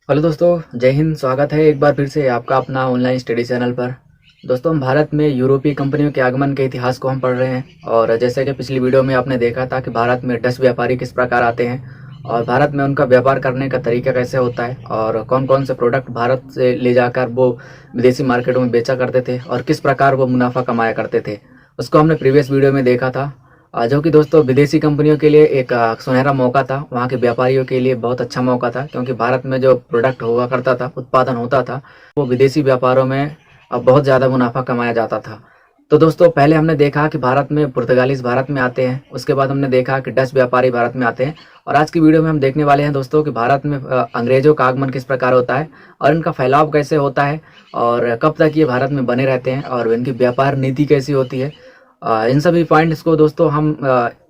Hello दोस्तों, जय हिंद। स्वागत है एक बार फिर से आपका अपना ऑनलाइन स्टडी चैनल पर। दोस्तों, हम भारत में यूरोपीय कंपनियों के आगमन के इतिहास को हम पढ़ रहे हैं। और जैसे कि पिछली वीडियो में आपने देखा था कि भारत में डच व्यापारी किस प्रकार आते हैं और भारत में उनका व्यापार करने का तरीका कैसे होता है और कौन कौन से प्रोडक्ट भारत से ले जाकर वो विदेशी मार्केटों में बेचा करते थे और किस प्रकार वो मुनाफा कमाया करते थे, उसको हमने प्रीवियस वीडियो में देखा था। जो कि दोस्तों विदेशी कंपनियों के लिए एक सुनहरा मौका था, वहाँ के व्यापारियों के लिए बहुत अच्छा मौका था, क्योंकि भारत में जो प्रोडक्ट हुआ करता था, उत्पादन होता था, वो विदेशी व्यापारों में बहुत ज़्यादा मुनाफा कमाया जाता था। तो दोस्तों, पहले हमने देखा कि भारत में पुर्तगालीज भारत में आते हैं, उसके बाद हमने देखा कि डच व्यापारी भारत में आते हैं। और आज की वीडियो में हम देखने वाले हैं दोस्तों कि भारत में अंग्रेजों का आगमन किस प्रकार होता है और इनका फैलाव कैसे होता है और कब तक ये भारत में बने रहते हैं और इनकी व्यापार नीति कैसी होती है। इन सभी पॉइंट्स को दोस्तों हम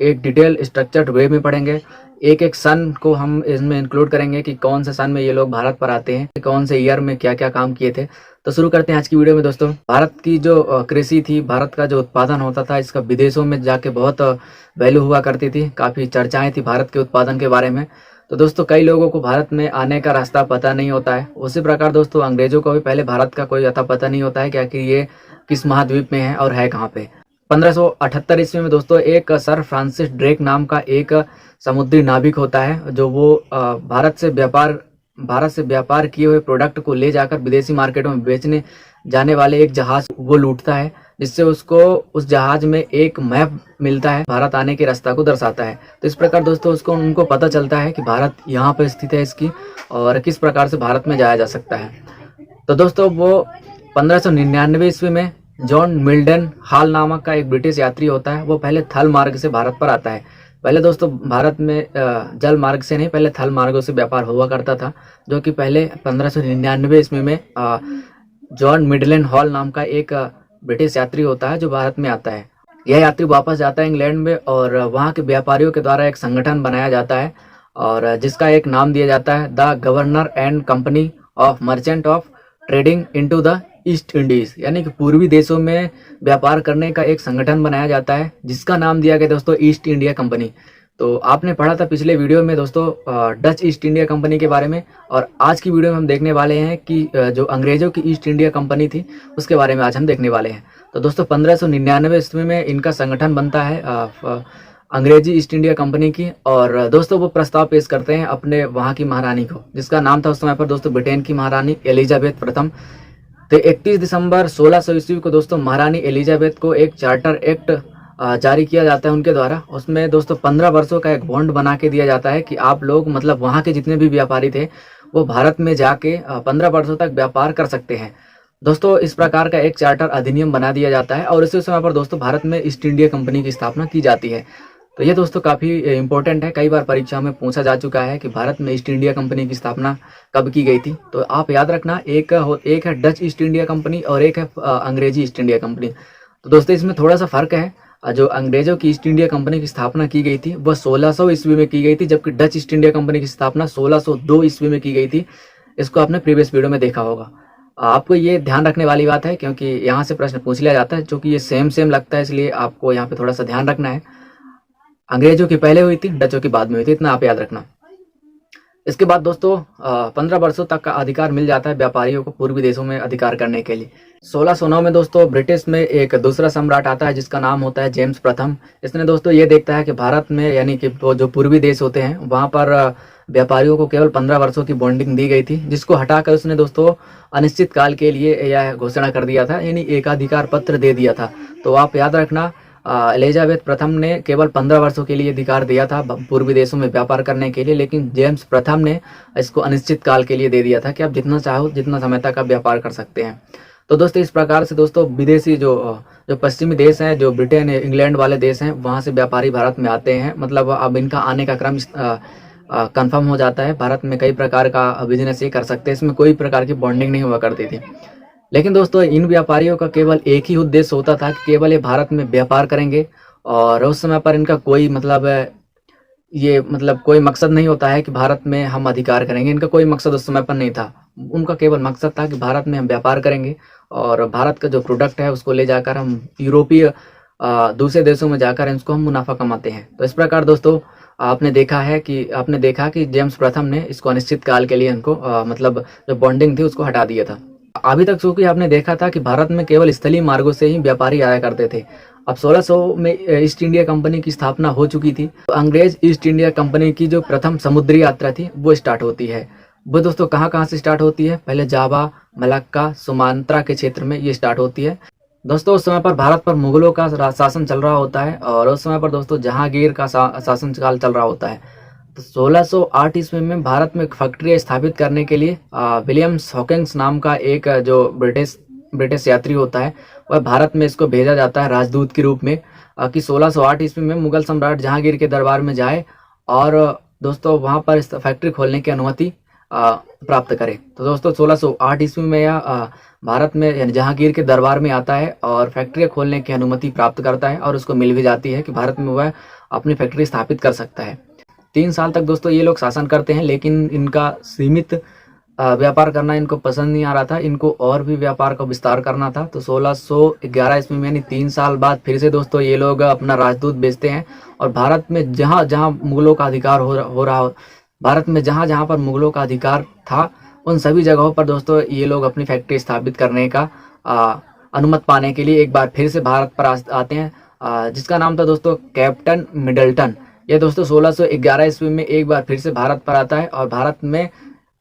एक डिटेल स्ट्रक्चर्ड वे में पढ़ेंगे। एक एक सन को हम इसमें इंक्लूड करेंगे कि कौन से सन में ये लोग भारत पर आते हैं, कौन से ईयर में क्या क्या काम किए थे। तो शुरू करते हैं आज की वीडियो में दोस्तों। भारत की जो कृषि थी, भारत का जो उत्पादन होता था, इसका विदेशों में जाके बहुत वैल्यू हुआ करती थी, काफ़ी चर्चाएं थी भारत के उत्पादन के बारे में। तो दोस्तों, कई लोगों को भारत में आने का रास्ता पता नहीं होता है। उसी प्रकार दोस्तों, अंग्रेजों को भी पहले भारत का कोई अता पता नहीं होता है कि आखिर ये किस महाद्वीप में है और है कहाँ पे। 1578 ईस्वी में दोस्तों एक सर फ्रांसिस ड्रेक नाम का एक समुद्री नाविक होता है, जो वो भारत से व्यापार किए हुए प्रोडक्ट को ले जाकर विदेशी मार्केटों में बेचने जाने वाले एक जहाज वो लूटता है, जिससे उसको उस जहाज में एक मैप मिलता है, भारत आने के रास्ता को दर्शाता है। तो इस प्रकार दोस्तों उनको पता चलता है कि भारत यहाँ पर स्थित है इसकी और किस प्रकार से भारत में जाया जा सकता है। तो दोस्तों, वो 1599 ईस्वी में जॉन मिल्डन हॉल नामक का एक ब्रिटिश यात्री होता है, वो पहले थल मार्ग से भारत पर आता है। पहले दोस्तों भारत में जल मार्ग से नहीं, पहले थल मार्गों से व्यापार हुआ करता था, जो कि पहले 1599 ईस्वी में जॉन मिडलन हॉल नाम का एक ब्रिटिश यात्री होता है जो भारत में आता है। यह यात्री वापस जाता है इंग्लैंड में और वहाँ के व्यापारियों के द्वारा एक संगठन बनाया जाता है और जिसका एक नाम दिया जाता है the governor and company of merchant of trading into the east Indies, यानी कि पूर्वी देशों में व्यापार करने का एक संगठन बनाया जाता है, जिसका नाम दिया गया दोस्तों ईस्ट इंडिया कंपनी। तो आपने पढ़ा था पिछले वीडियो में दोस्तों डच ईस्ट इंडिया कंपनी के बारे में, और आज की वीडियो में हम देखने वाले हैं कि जो अंग्रेजों की ईस्ट इंडिया कंपनी थी उसके बारे में आज हम देखने वाले हैं। तो दोस्तों 1599 ईस्वी में इनका संगठन बनता है अंग्रेजी ईस्ट इंडिया कंपनी की, और दोस्तों वो प्रस्ताव पेश करते हैं अपने वहाँ की महारानी को, जिसका नाम था उस समय पर दोस्तों ब्रिटेन की महारानी एलिजाबेथ प्रथम। तो 31 दिसंबर 1600 ईस्वी को दोस्तों महारानी एलिजाबेथ को एक चार्टर एक्ट जारी किया जाता है उनके द्वारा। उसमें दोस्तों 15 वर्षों का एक बॉन्ड बना के दिया जाता है कि आप लोग मतलब वहाँ के जितने भी व्यापारी थे वो भारत में जाके 15 वर्षों तक व्यापार कर सकते हैं। दोस्तों इस प्रकार का एक चार्टर अधिनियम बना दिया जाता है और इसी समय पर दोस्तों भारत में ईस्ट इंडिया कंपनी की स्थापना की जाती है। तो ये दोस्तों काफ़ी इंपॉर्टेंट है, कई बार परीक्षा में पूछा जा चुका है कि भारत में ईस्ट इंडिया कंपनी की स्थापना कब की गई थी। तो आप याद रखना, एक है डच ईस्ट इंडिया कंपनी और एक है अंग्रेजी ईस्ट इंडिया कंपनी। तो दोस्तों इसमें थोड़ा सा फर्क है। जो अंग्रेजों की ईस्ट इंडिया कंपनी की स्थापना की गई थी वह 1600 ईस्वी में की गई थी, जबकि डच ईस्ट इंडिया कंपनी की स्थापना 1602 ईस्वी में की गई थी। इसको आपने प्रीवियस वीडियो में देखा होगा। आपको ये ध्यान रखने वाली बात है, क्योंकि यहाँ से प्रश्न पूछ लिया जाता है, जो कि ये सेम लगता है, इसलिए आपको यहाँ पे थोड़ा सा ध्यान रखना है। अंग्रेजों की पहले हुई थी, डचों की बाद में हुई थी, इतना आप याद रखना। इसके बाद दोस्तों 15 वर्षों तक का अधिकार मिल जाता है व्यापारियों को पूर्वी देशों में अधिकार करने के लिए। 1609 में दोस्तों ब्रिटिश में एक दूसरा सम्राट आता है जिसका नाम होता है जेम्स प्रथम। इसने दोस्तों ये देखता है कि भारत में यानी कि वो जो पूर्वी देश होते हैं वहाँ पर व्यापारियों को केवल 15 वर्षों की बॉन्डिंग दी गई थी, जिसको हटाकर उसने दोस्तों अनिश्चित काल के लिए यह घोषणा कर दिया था, यानी एकाधिकार पत्र दे दिया था। तो आप याद रखना, एलिजाबेथ प्रथम ने केवल 15 वर्षों के लिए अधिकार दिया था पूर्वी देशों में व्यापार करने के लिए, लेकिन जेम्स प्रथम ने इसको अनिश्चित काल के लिए दे दिया था कि आप जितना चाहो जितना समय तक आप व्यापार कर सकते हैं। तो दोस्तों इस प्रकार से दोस्तों विदेशी जो पश्चिमी देश हैं, जो ब्रिटेन इंग्लैंड वाले देश हैं, वहाँ से व्यापारी भारत में आते हैं। मतलब अब इनका आने का क्रम कंफर्म हो जाता है। भारत में कई प्रकार का बिजनेस ये कर सकते हैं, इसमें कोई प्रकार की बॉन्डिंग नहीं हुआ करती थी। लेकिन दोस्तों इन व्यापारियों का केवल एक ही उद्देश्य होता था कि केवल ये भारत में व्यापार करेंगे, और उस समय पर इनका कोई कोई मकसद नहीं होता है कि भारत में हम अधिकार करेंगे। इनका कोई मकसद उस समय पर नहीं था। उनका केवल मकसद था कि भारत में हम व्यापार करेंगे और भारत का जो प्रोडक्ट है उसको ले जाकर हम यूरोपीय दूसरे देशों में जाकर इसको हम मुनाफा कमाते हैं। तो इस प्रकार दोस्तों आपने देखा कि जेम्स प्रथम ने इसको अनिश्चित काल के लिए इनको मतलब जो बॉन्डिंग थी उसको हटा दिया था। अभी तक चूंकि आपने देखा था कि भारत में केवल स्थलीय मार्गों से ही व्यापारी आया करते थे। अब 1600 में ईस्ट इंडिया कंपनी की स्थापना हो चुकी थी, तो अंग्रेज ईस्ट इंडिया कंपनी की जो प्रथम समुद्री यात्रा थी वो स्टार्ट होती है। वो दोस्तों कहाँ से स्टार्ट होती है? पहले जावा, मलक्का, सुमात्रा के क्षेत्र में ये स्टार्ट होती है। दोस्तों उस समय पर भारत पर मुगलों का शासन चल रहा होता है और उस समय पर दोस्तों जहांगीर का शासन काल चल रहा होता है। तो 1608 ईस्वी में भारत में एक फैक्ट्री स्थापित करने के लिए विलियम्स हॉकिंस नाम का एक जो ब्रिटिश यात्री होता है वह भारत में इसको भेजा जाता है राजदूत के रूप में कि 1608 ईस्वी में मुगल सम्राट जहांगीर के दरबार में जाए और दोस्तों वहां पर इस फैक्ट्री खोलने की अनुमति प्राप्त करे। तो दोस्तों 1608 ईस्वी में यह भारत में यानी जहांगीर के दरबार में आता है और फैक्ट्री खोलने की अनुमति प्राप्त करता है और उसको मिल भी जाती है कि भारत में वह अपनी फैक्ट्री स्थापित कर सकता है। 3 साल तक दोस्तों ये लोग शासन करते हैं, लेकिन इनका सीमित व्यापार करना इनको पसंद नहीं आ रहा था, इनको और भी व्यापार का विस्तार करना था। तो 1611 ईस्वी में यानी 3 साल बाद फिर से दोस्तों ये लोग अपना राजदूत भेजते हैं और भारत में जहाँ मुगलों का अधिकार हो रहा भारत में जहाँ पर मुगलों का अधिकार था उन सभी जगहों पर दोस्तों ये लोग अपनी फैक्ट्री स्थापित करने का अनुमति पाने के लिए एक बार फिर से भारत पर आते हैं, जिसका नाम था दोस्तों कैप्टन मिडल्टन। ये दोस्तों 1611 ईस्वी में एक बार फिर से भारत पर आता है और भारत में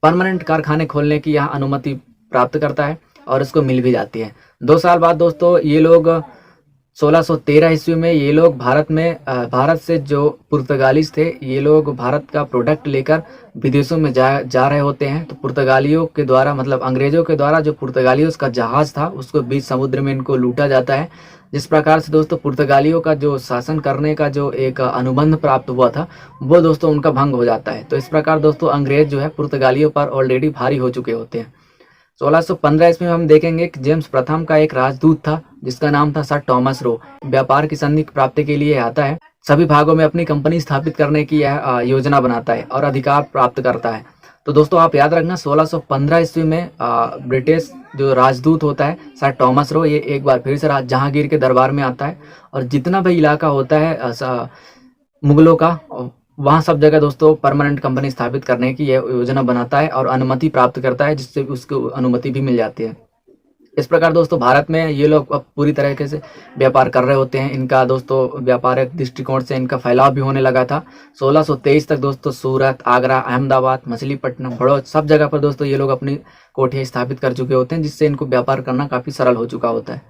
परमानेंट कारखाने खोलने की यहाँ अनुमति प्राप्त करता है और इसको मिल भी जाती है। 2 साल बाद दोस्तों ये लोग 1613 ईस्वी में ये लोग भारत से जो पुर्तगालीज थे ये लोग भारत का प्रोडक्ट लेकर विदेशों में जा रहे होते हैं। तो पुर्तगालियों के द्वारा मतलब अंग्रेजों के द्वारा जो पुर्तगालियों का जहाज था उसको बीच समुद्र में इनको लूटा जाता है। जिस प्रकार से दोस्तों पुर्तगालियों का जो शासन करने का जो एक अनुबंध प्राप्त हुआ था वो दोस्तों उनका भंग हो जाता है। तो इस प्रकार दोस्तों अंग्रेज जो है पुर्तगालियों पर ऑलरेडी भारी हो चुके होते हैं। 1615 ईस्वी में हम देखेंगे कि जेम्स प्रथम का एक राजदूत था जिसका नाम था सर टॉमस रो। व्यापार की संधि प्राप्ति के लिए आता है, सभी भागों में अपनी कंपनी स्थापित करने की यह योजना बनाता है और अधिकार प्राप्त करता है। तो दोस्तों आप याद रखना 1615 ईस्वी में ब्रिटिश जो राजदूत होता है सर टॉमस रो ये एक बार फिर से जहांगीर के दरबार में आता है और जितना भी इलाका होता है मुगलों का वहाँ सब जगह दोस्तों परमानेंट कंपनी स्थापित करने की यह योजना बनाता है और अनुमति प्राप्त करता है, जिससे उसको अनुमति भी मिल जाती है। इस प्रकार दोस्तों भारत में ये लोग अब पूरी तरीके से व्यापार कर रहे होते हैं। इनका दोस्तों व्यापारिक दृष्टिकोण से इनका फैलाव भी होने लगा था। 1623 तक दोस्तों सूरत, आगरा, अहमदाबाद, मछलीपट्टनम, भड़ौत सब जगह पर दोस्तों ये लोग अपनी कोठियाँ स्थापित कर चुके होते हैं, जिससे इनको व्यापार करना काफी सरल हो चुका होता है।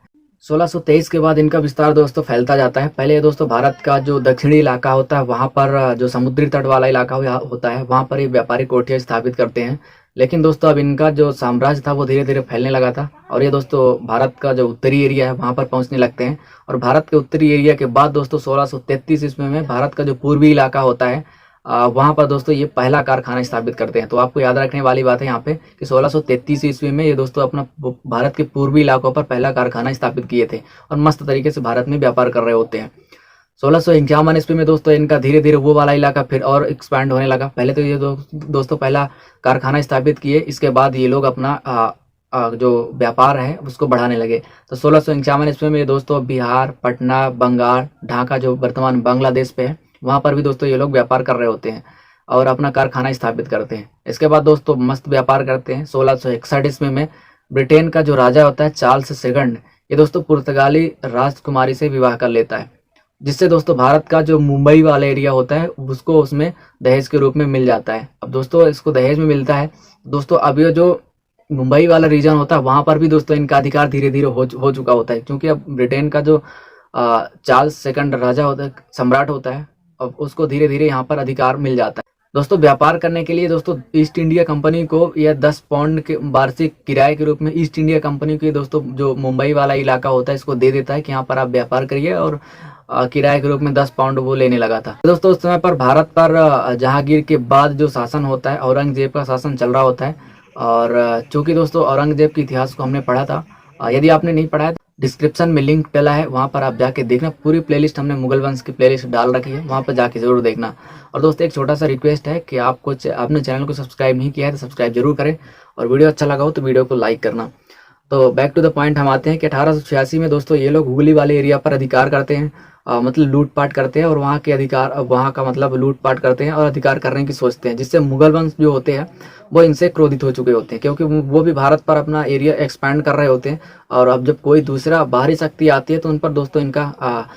1623 के बाद इनका विस्तार दोस्तों फैलता जाता है। पहले दोस्तों भारत का जो दक्षिणी इलाका होता है वहाँ पर जो समुद्री तट वाला इलाका होता है वहाँ पर ये व्यापारी कोठियाँ स्थापित करते हैं। लेकिन दोस्तों अब इनका जो साम्राज्य था वो धीरे धीरे फैलने लगा था और ये दोस्तों भारत का जो उत्तरी एरिया है वहाँ पर पहुँचने लगते हैं। और भारत के उत्तरी एरिया के बाद दोस्तों 1633 ईस्वी में भारत का जो पूर्वी इलाका होता है वहाँ पर दोस्तों ये पहला कारखाना स्थापित करते हैं। तो आपको याद रखने वाली बात है यहाँ पे कि 1633 ईस्वी में ये दोस्तों अपना भारत के पूर्वी इलाकों पर पहला कारखाना स्थापित किए थे और मस्त तरीके से भारत में व्यापार कर रहे होते हैं। 1651 ईस्वी में दोस्तों इनका धीरे धीरे वो वाला इलाका फिर और एक्सपैंड होने लगा। पहले तो ये दोस्तों पहला कारखाना स्थापित किए, इसके बाद ये लोग अपना जो व्यापार है उसको बढ़ाने लगे। तो 1651 ईस्वी में दोस्तों बिहार, पटना, बंगाल, ढाका जो वर्तमान बांग्लादेश पे है वहाँ पर भी दोस्तों ये लोग व्यापार कर रहे होते हैं और अपना कारखाना स्थापित करते हैं। इसके बाद दोस्तों मस्त व्यापार करते हैं। 1661 ईस्वी में ब्रिटेन का जो राजा होता है चार्ल्स सेकंड ये दोस्तों पुर्तगाली राजकुमारी से विवाह कर लेता है, जिससे दोस्तों भारत का जो मुंबई वाला एरिया होता है उसको उसमें दहेज के रूप में मिल जाता है। अब दोस्तों इसको दहेज में मिलता है दोस्तों। अब ये जो मुंबई वाला रीजन होता है वहाँ पर भी दोस्तों इनका अधिकार धीरे धीरे हो चुका होता है, क्योंकि अब ब्रिटेन का जो चार्ल्स सेकंड राजा होता है, सम्राट होता है, अब उसको धीरे धीरे यहाँ पर अधिकार मिल जाता है। दोस्तों व्यापार करने के लिए दोस्तों ईस्ट इंडिया कंपनी को यह 10 पाउंड के वार्षिक किराए के रूप में ईस्ट इंडिया कंपनी के दोस्तों जो मुंबई वाला इलाका होता है इसको दे देता है कि यहाँ पर आप व्यापार करिए और किराए के रूप में 10 पाउंड वो लेने लगा था। दोस्तों उस समय पर भारत पर जहांगीर के बाद जो शासन होता है औरंगजेब का शासन चल रहा होता है। और चूंकि दोस्तों औरंगजेब के इतिहास को हमने पढ़ा था, यदि आपने नहीं पढ़ा है डिस्क्रिप्शन में लिंक डला है, वहाँ पर आप जाके देखना। पूरी प्लेलिस्ट हमने मुगल वंश की प्लेलिस्ट डाल रखी है, वहाँ पर जाके जरूर देखना। और दोस्तों एक छोटा सा रिक्वेस्ट है कि आपने चैनल को सब्सक्राइब नहीं किया है तो सब्सक्राइब जरूर करें और वीडियो अच्छा लगा हो तो वीडियो को लाइक करना। तो बैक टू द पॉइंट हम आते हैं कि 1886 में दोस्तों ये लोग हुगली वाले एरिया पर अधिकार करते हैं मतलब लूटपाट करते हैं और वहाँ के अधिकार, वहाँ का मतलब लूटपाट करते हैं और अधिकार करने की सोचते हैं, जिससे मुगल वंश जो होते हैं वो इनसे क्रोधित हो चुके होते हैं, क्योंकि वो भी भारत पर अपना एरिया एक्सपैंड कर रहे होते हैं। और अब जब कोई दूसरा बाहरी शक्ति आती है तो उन पर दोस्तों इनका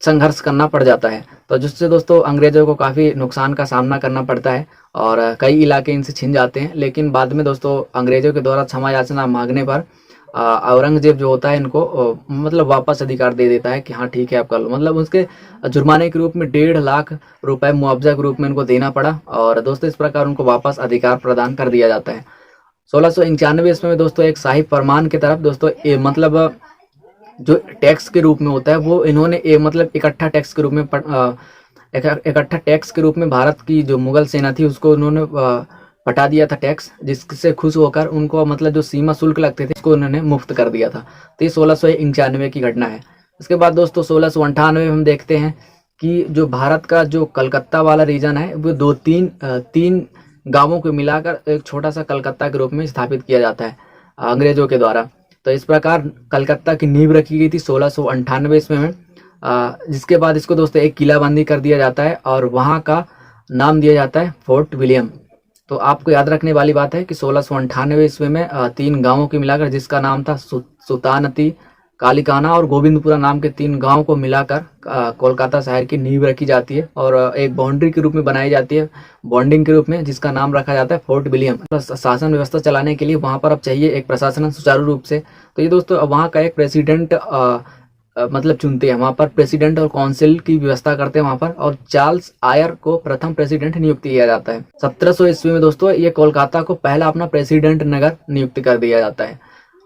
संघर्ष करना पड़ जाता है। तो जिससे दोस्तों अंग्रेजों को काफ़ी नुकसान का सामना करना पड़ता है और कई इलाके इनसे छिन जाते हैं। लेकिन बाद में दोस्तों अंग्रेजों के द्वारा क्षमा याचना मांगने पर औरंगजेब जो होता है इनको मतलब वापस अधिकार दे देता है कि हाँ ठीक है आप कर लो। मतलब उसके जुर्माने के रूप में 1.5 लाख रुपए मुआवजा के रूप में इनको देना पड़ा और दोस्तों इस प्रकार उनको वापस अधिकार प्रदान कर दिया जाता है। 1691 ईस्वी में दोस्तों एक शाही फरमान की तरफ दोस्तों मतलब जो टैक्स के रूप में होता है वो इन्होंने मतलब इकट्ठा टैक्स के रूप में इकट्ठा टैक्स के रूप में भारत की जो मुगल सेना थी उसको उन्होंने पटा दिया था टैक्स, जिससे खुश होकर उनको मतलब जो सीमा शुल्क लगते थे उसको उन्होंने मुफ्त कर दिया था। तो ये 1691 की घटना है। इसके बाद दोस्तों 1698 में हम देखते हैं कि जो भारत का जो कलकत्ता वाला रीजन है वो तीन गांवों को मिलाकर एक छोटा सा कलकत्ता के रूप में स्थापित किया जाता है अंग्रेजों के द्वारा। तो इस प्रकार कलकत्ता की नींव रखी गई थी 1698 ईस्वी में, जिसके बाद इसको दोस्तों एक किलाबंदी कर दिया जाता है और वहाँ का नाम दिया जाता है फोर्ट विलियम। तो आपको याद रखने वाली बात है कि 1698 ईस्वी में 3 गांवों की मिलाकर, जिसका नाम था सुल्तानती, कालीकाना और गोविंदपुरा नाम के 3 गांवों को मिलाकर कोलकाता शहर की नींव रखी जाती है और एक बाउंड्री के रूप में बनाई जाती है, बॉन्डिंग के रूप में, जिसका नाम रखा जाता है फोर्ट विलियम। शासन व्यवस्था चलाने के लिए वहां पर अब चाहिए एक प्रशासन सुचारू रूप से। तो ये दोस्तों वहाँ का एक प्रेसिडेंट मतलब चुनते हैं, वहाँ पर प्रेसिडेंट और काउंसिल की व्यवस्था करते हैं वहाँ पर, और चार्ल्स आयर को प्रथम प्रेसिडेंट नियुक्त किया जाता है। 1700 ईस्वी में दोस्तों ये कोलकाता को पहला अपना प्रेसिडेंट नगर नियुक्त कर दिया जाता है।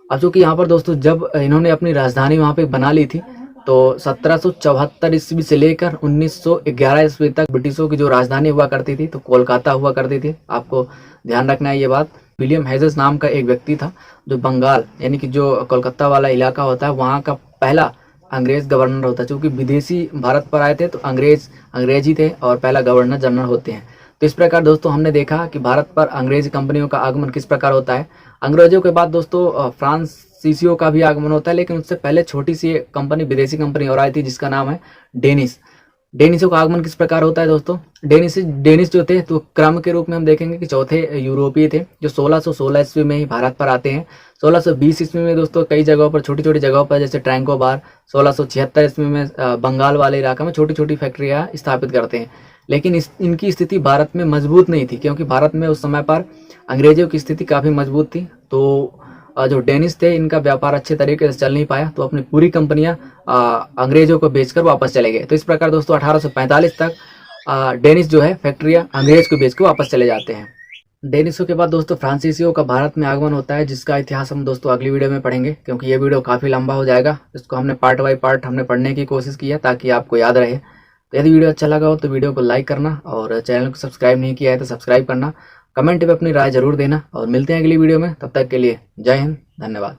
अब चूंकि यहाँ पर दोस्तों जब इन्होंने अपनी राजधानी वहाँ पे बना ली थी तो 1774 ईस्वी से लेकर 1911 ईस्वी तक ब्रिटिशों की जो राजधानी हुआ करती थी तो कोलकाता हुआ करती थी। आपको ध्यान रखना है ये बात। विलियम हेजेस नाम का एक व्यक्ति था जो बंगाल यानी कि जो कोलकाता वाला इलाका होता है वहाँ का पहला अंग्रेज गवर्नर होता है। चूंकि विदेशी भारत पर आए थे तो अंग्रेज ही थे और पहला गवर्नर जनरल होते हैं। तो इस प्रकार दोस्तों हमने देखा कि भारत पर अंग्रेज कंपनियों का आगमन किस प्रकार होता है। अंग्रेजों के बाद दोस्तों फ्रांसीसियों का भी आगमन होता है, लेकिन उससे पहले छोटी सी कंपनी, विदेशी कंपनी और आई थी जिसका नाम है डेनिस। डेनिसों का आगमन किस प्रकार होता है दोस्तों। डेनिस जो थे तो क्रम के रूप में हम देखेंगे कि चौथे यूरोपीय थे जो 1616 ईस्वी में ही भारत पर आते हैं। 1620 ईस्वी में दोस्तों कई जगहों पर, छोटी छोटी जगहों पर, जैसे ट्रैंकोबार, 1676 ईस्वी में बंगाल वाले इलाका में छोटी छोटी फैक्ट्रियां स्थापित करते हैं। लेकिन इनकी स्थिति भारत में मजबूत नहीं थी, क्योंकि भारत में उस समय पर अंग्रेजों की स्थिति काफ़ी मजबूत थी। तो जो डेनिस थे इनका व्यापार अच्छे तरीके से चल नहीं पाया, तो अपनी पूरी कंपनियां अंग्रेजों को बेचकर वापस चले गए। तो इस प्रकार दोस्तों 1845 तक डेनिस जो है फैक्ट्रियां अंग्रेज को बेच के वापस चले जाते हैं। डेनिसों के बाद दोस्तों फ्रांसीसियों का भारत में आगमन होता है, जिसका इतिहास हम दोस्तों अगली वीडियो में पढ़ेंगे, क्योंकि ये वीडियो काफ़ी लंबा हो जाएगा। इसको हमने पार्ट बाय पार्ट हमने पढ़ने की कोशिश की है ताकि आपको याद रहे। तो यदि वीडियो अच्छा लगा हो तो वीडियो को लाइक करना और चैनल को सब्सक्राइब नहीं किया है तो सब्सक्राइब करना। कमेंट में अपनी राय जरूर देना और मिलते हैं अगली वीडियो में। तब तक के लिए जय हिंद, धन्यवाद।